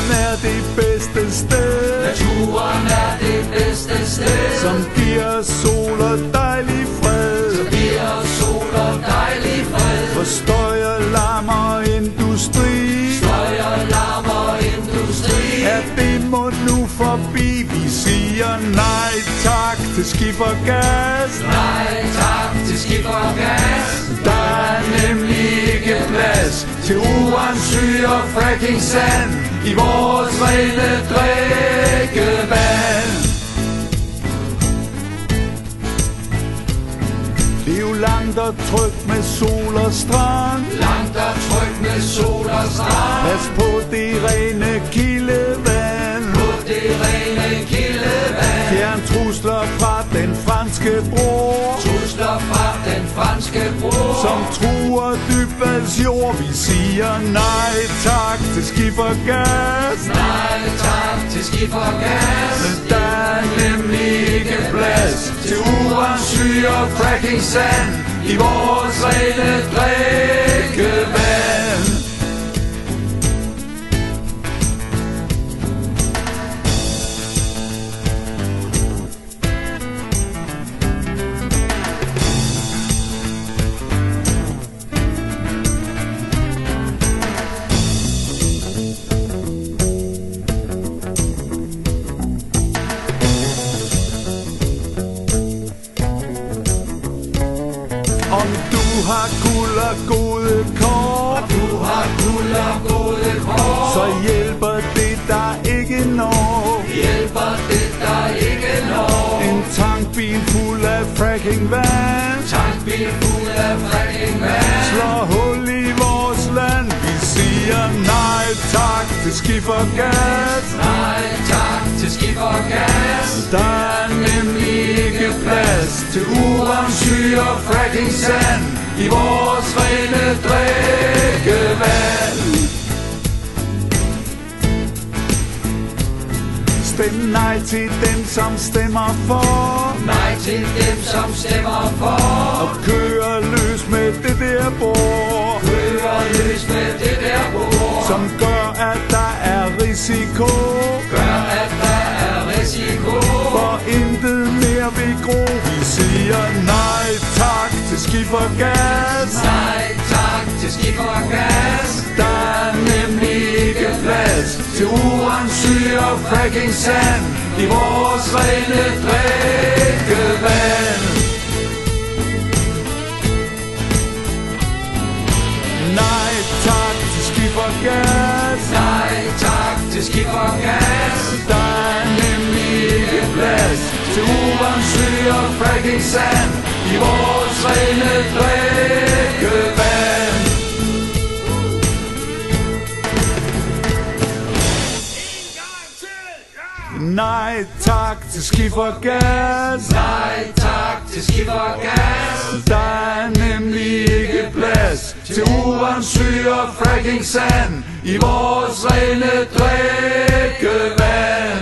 Naturen er det bedste sted. Naturen er det bedste sted, Som giver sol og dejlig fred. som giver sol og dejlig fred. For støj og larm og industri Støj og larm og industri. er det må nu forbi. Vi siger nej tak til skifergas. Nej tak til skifergas. Der er nemlig ikke plads til uran, syre og fracking sand i vores rene drikkevand. Det er jo langt og trygt med sol og strand. Langt og trygt med sol og strand. Pas på det rene kildevand. På det rene kildevand. Fjern trusler fra den franske bror, Trusler fra den franske bror, som truer dybvands jord. Vi siger nej tak til skifergas. nej tak til skifergas. Der er nemlig ikke plads til uran, syre og fracking sand i vores rene drikkevand. Om du har guld og gode kår, Du har guld og gode kår, så hjælper det dig ikke når. hjælper det dig ikke når. En tankbil fuld af fracking vand Tankbil fuld af fracking vand. slår hul i vores land. Vi siger nej tak til skifergas. Nej tak til skifergas. Der er nemlig ikke plads til uran, syre og fracking sand i vores rene drikkevand. Stem nej til dem, som stemmer for, Nej til dem som stemmer for. og kører løs med det der bord, Kører løs med det der bord, som gør at der er risiko. gør at der er risiko. For intet mere vil gro. Vi siger nej tak til skifergas. Nej tak til skifergas. Der er nemlig ikke plads til uran, syre og fracking sand i vores rene drikkevand. Nej tak til skifergas. Nej tak til skifergas. Der er nemlig ikke plads til uran, syre og fracking sand i vores rene drikkevand. Nej tak til skifergas. Nej tak til skifergas. Der er nemlig ikke plads til uran, syre og fracking sand i vores rene drikkevand.